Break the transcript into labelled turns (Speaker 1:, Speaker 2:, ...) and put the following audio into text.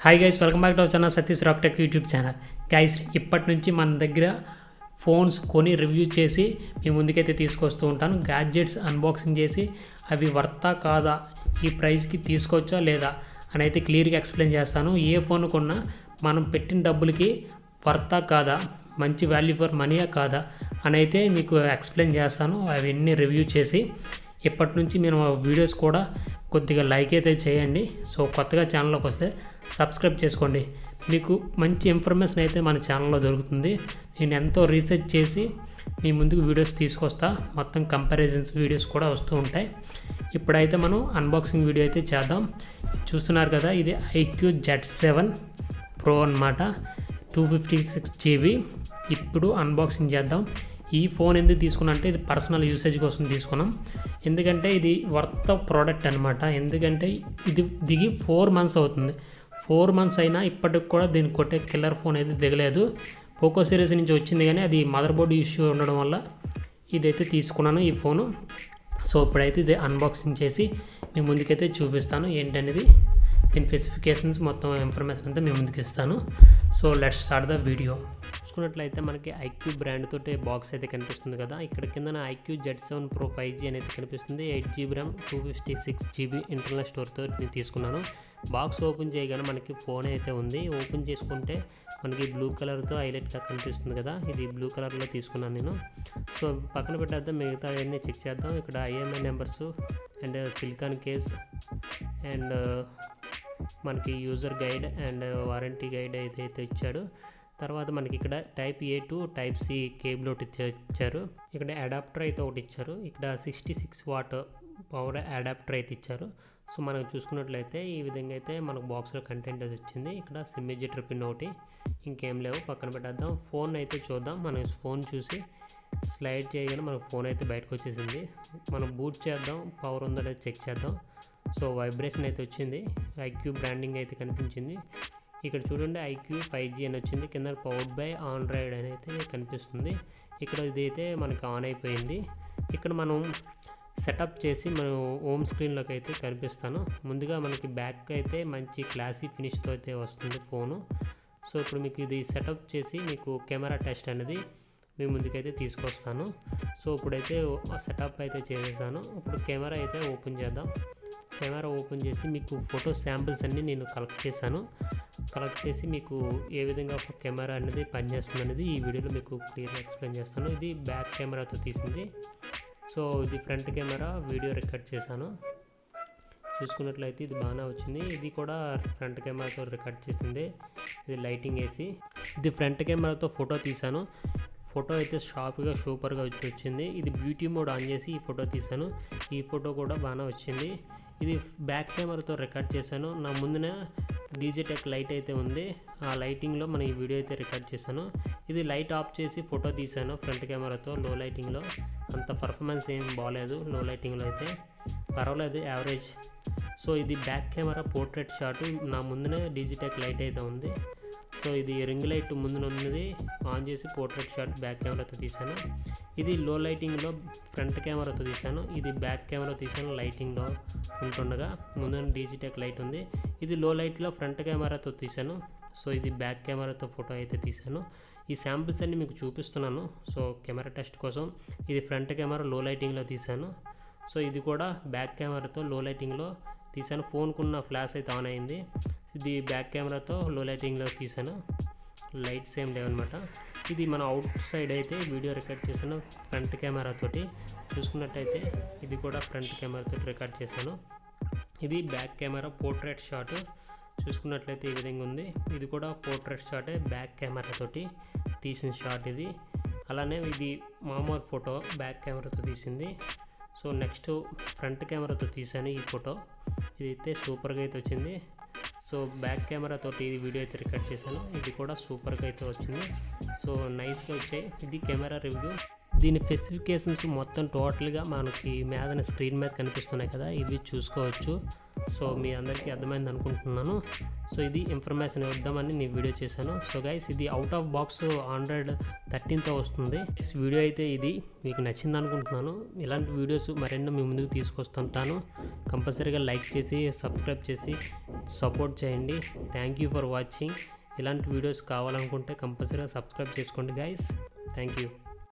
Speaker 1: Hi guys, welcome back to our channel Satish rock tech YouTube channel. Guys, ఇప్పటి నుంచి మన దగ్గర ఫోన్స్ కొని రివ్యూ చేసి మీ ముందుకైతే తీసుకొస్తూ ఉంటాను. గ్యాడ్జెట్స్ అన్బాక్సింగ్ చేసి అవి వర్తా కాదా, ఈ ప్రైస్కి తీసుకోవచ్చా లేదా అని అయితే క్లియర్గా ఎక్స్ప్లెయిన్ చేస్తాను. ఏ ఫోన్ కొన్నా మనం పెట్టిన డబ్బులకి వర్తా కాదా, మంచి వాల్యూ ఫర్ మనీయా కాదా అని అయితే మీకు ఎక్స్ప్లెయిన్ చేస్తాను. అవన్నీ రివ్యూ చేసి ఇప్పటి నుంచి మీరు వీడియోస్ కూడా కొద్దిగా లైక్ అయితే చేయండి. సో కొత్తగా ఛానల్లోకి వస్తే సబ్స్క్రైబ్ చేసుకోండి. మీకు మంచి ఇన్ఫర్మేషన్ అయితే మన ఛానల్లో దొరుకుతుంది. నేను ఎంతో రీసెర్చ్ చేసి మీ ముందుకు వీడియోస్ తీసుకొస్తా. మొత్తం కంపారిజన్స్ వీడియోస్ కూడా వస్తూ ఉంటాయి. ఇప్పుడైతే మనం అన్బాక్సింగ్ వీడియో అయితే చేద్దాం. చూస్తున్నారు కదా, ఇది IQ Z7 Pro అన్నమాట, 256 GB. ఇప్పుడు అన్బాక్సింగ్ చేద్దాం. ఈ ఫోన్ ఎందుకు తీసుకున్నా అంటే ఇది పర్సనల్ యూసేజ్ కోసం తీసుకున్నాం. ఎందుకంటే ఇది వర్త్ ఆఫ్ ప్రోడక్ట్ అనమాట. ఎందుకంటే ఇది దిగి 4 months అవుతుంది. 4 months అయినా ఇప్పటికి కూడా దీనికి కొట్టే కిల్లర్ ఫోన్ అయితే దిగలేదు. పోకో సిరీస్ నుంచి వచ్చింది, కానీ అది మదర్ బోర్డ్ ఇష్యూ ఉండడం వల్ల ఇదైతే తీసుకున్నాను ఈ ఫోను. సో ఇప్పుడైతే ఇది అన్బాక్సింగ్ చేసి మీ ముందుకైతే చూపిస్తాను ఏంటనేది. దీని స్పెసిఫికేషన్స్ మొత్తం ఇన్ఫర్మేషన్ అంతా మీ ముందుకు ఇస్తాను. So let's start the video. చూసుకున్నట్లయితే మనకి IQ బ్రాండ్ తోటి బాక్స్ అయితే కనిపిస్తుంది కదా. ఇక్కడ కింద IQ Z7 Pro 5G అనేది కనిపిస్తుంది. 8GB RAM, 256 GB ఇంటర్నల్ స్టోర్తో నేను తీసుకున్నాను. బాక్స్ ఓపెన్ చేయగానే మనకి ఫోన్ అయితే ఉంది. ఓపెన్ చేసుకుంటే మనకి బ్లూ కలర్తో హైలైట్గా కనిపిస్తుంది కదా, ఇది బ్లూ కలర్లో తీసుకున్నాను నేను. సో పక్కన పెట్టేద్దాం, మిగతా అవన్నీ చెక్ చేద్దాం. ఇక్కడ IMEI numbers and silicone case and మనకి user guide and warranty guide అయితే ఇచ్చాడు. తర్వాత మనకి ఇక్కడ Type A to Type C cable ఒకటి ఇచ్చారు. ఇక్కడ అడాప్టర్ అయితే ఒకటి ఇచ్చారు. ఇక్కడ 66 watt పవర్ అడాప్టర్ అయితే ఇచ్చారు. సో మనం చూసుకున్నట్లయితే ఈ విధంగా అయితే మనకు బాక్స్లో కంటెంట్ అయితే వచ్చింది. ఇక్కడ సిమ్ ఎజెక్టర్ పిన్ ఒకటి, ఇంకేం లేవు. పక్కన పెట్టేద్దాం. ఫోన్ అయితే చూద్దాం. మనం ఫోన్ చూసి స్లైడ్ చేయగానే మనకు ఫోన్ అయితే బయటకు వచ్చేసింది. మనం బూట్ చేద్దాం, పవర్ ఉందో లేదో చెక్ చేద్దాం. సో వైబ్రేషన్ అయితే వచ్చింది. IQ బ్రాండింగ్ అయితే కనిపించింది. ఇక్కడ చూడండి IQ 5G అని వచ్చింది. కింద పవర్డ్ బై ఆండ్రాయిడ్ అని అయితే కనిపిస్తుంది. ఇక్కడ ఇదైతే మనకి ఆన్ అయిపోయింది. ఇక్కడ మనం సెటప్ చేసి మనం హోమ్ స్క్రీన్లోకి అయితే కనిపిస్తాను. ముందుగా మనకి బ్యాక్ అయితే మంచి క్లాసీ ఫినిష్తో అయితే వస్తుంది ఫోను. సో ఇప్పుడు మీకు ఇది సెటప్ చేసి మీకు కెమెరా టెస్ట్ అనేది మీ ముందుకైతే తీసుకొస్తాను. సో ఇప్పుడైతే సెటప్ అయితే చేసేసాను. ఇప్పుడు కెమెరా అయితే ఓపెన్ చేద్దాం. కెమెరా ఓపెన్ చేసి మీకు ఫోటో శాంపిల్స్ అన్నీ నేను కలెక్ట్ చేసి మీకు ఏ విధంగా కెమెరా అనేది పనిచేస్తుంది అనేది ఈ వీడియోలో మీకు క్లియర్గా ఎక్స్ప్లెయిన్ చేస్తాను. ఇది బ్యాక్ కెమెరాతో తీసింది. సో ఇది ఫ్రంట్ కెమెరా వీడియో రికార్డ్ చేశాను. చూసుకున్నట్లయితే ఇది బాగానే వచ్చింది. ఇది కూడా ఫ్రంట్ కెమెరాతో రికార్డ్ చేసింది. ఇది లైటింగ్ వేసి ఇది ఫ్రంట్ కెమెరాతో ఫోటో తీశాను. ఫోటో అయితే షార్ప్గా సూపర్గా వచ్చింది. ఇది బ్యూటీ మోడ్ ఆన్ చేసి ఈ ఫోటో తీశాను. ఈ ఫోటో కూడా బాగానే వచ్చింది. ఇది బ్యాక్ కెమెరాతో రికార్డ్ చేశాను. నా ముందునే DJTech లైట్ అయితే ఉంది. ఆ లైటింగ్లో మనం ఈ వీడియో అయితే రికార్డ్ చేశాను. ఇది లైట్ ఆఫ్ చేసి ఫోటో తీశాను ఫ్రంట్ కెమెరాతో. లో లైటింగ్లో అంత పర్ఫార్మెన్స్ ఏం బాగాలేదు. లో లైటింగ్లో అయితే పర్వాలేదు, యావరేజ్. సో ఇది బ్యాక్ కెమెరా పోర్ట్రేట్ షాట్. నా ముందునే DJTech లైట్ అయితే ఉంది. సో ఇది రింగ్ లైట్ ముందున ఉన్నది ఆన్ చేసి పోర్ట్రేట్ షాట్ బ్యాక్ కెమెరాతో తీశాను. ఇది లో లైటింగ్లో ఫ్రంట్ కెమెరాతో తీశాను. ఇది బ్యాక్ కెమెరా తీశాను లైటింగ్లో ఉంటుండగా. ముందున DJTech లైట్ ఉంది. ఇది లో లైట్లో ఫ్రంట్ కెమెరాతో తీశాను. సో ఇది బ్యాక్ కెమెరాతో ఫోటో అయితే తీశాను. ఈ శాంపిల్స్ అన్ని మీకు చూపిస్తున్నాను. సో కెమెరా టెస్ట్ కోసం ఇది ఫ్రంట్ కెమెరా లో లైటింగ్లో తీశాను. సో ఇది కూడా బ్యాక్ కెమెరాతో లో లైటింగ్లో తీశాను. ఫోన్కున్న ఫ్లాష్ అయితే ఆన్ అయింది. ఇది బ్యాక్ కెమెరాతో లో లైటింగ్లో తీశాను. లైట్స్ ఏం లేవన్నమాట. ఇది మన అవుట్ సైడ్ అయితే వీడియో రికార్డ్ చేశాను ఫ్రంట్ కెమెరాతోటి. చూసుకున్నట్టయితే ఇది కూడా ఫ్రంట్ కెమెరాతో రికార్డ్ చేశాను. ఇది బ్యాక్ కెమెరా పోర్ట్రేట్ షాట్. చూసుకున్నట్లయితే ఈ విధంగా ఉంది. ఇది కూడా పోర్ట్రేట్ షాటే, బ్యాక్ కెమెరాతోటి తీసిన షాట్ ఇది. అలానే ఇది మామూలు ఫోటో బ్యాక్ కెమెరాతో తీసింది. సో నెక్స్ట్ ఫ్రంట్ కెమెరాతో తీశాను ఈ ఫోటో. ఇదైతే సూపర్గా అయితే వచ్చింది. సో బ్యాక్ కెమెరాతోటి ఇది వీడియో అయితే రికార్డ్ చేశాను. ఇది కూడా సూపర్గా అయితే వచ్చింది. సో నైస్గా వచ్చాయి. ఇది కెమెరా రివ్యూ. దీని స్పెసిఫికేషన్స్ మొత్తం టోటల్గా మనకి మీద స్క్రీన్ మీద కనిపిస్తున్నాయి కదా, ఇవి చూసుకోవచ్చు. సో మీ అందరికీ అర్థమైంది అనుకుంటున్నాను. సో ఇది ఇన్ఫర్మేషన్ ఇద్దామని నేను వీడియో చేశాను. సో గైస్, ఇది అవుట్ ఆఫ్ బాక్స్ Android 13తో వస్తుంది. వీడియో అయితే ఇది మీకు నచ్చింది అనుకుంటున్నాను. ఇలాంటి వీడియోస్ మరెన్నో మీ ముందుకు తీసుకొస్తుంటాను. కంపల్సరీగా లైక్ చేసి సబ్స్క్రైబ్ చేసి సపోర్ట్ చేయండి. Thank you for watching. ఇలాంటి వీడియోస్ కావాలనుకుంటే కంపల్సరీగా సబ్స్క్రైబ్ చేసుకోండి గైస్. Thank you.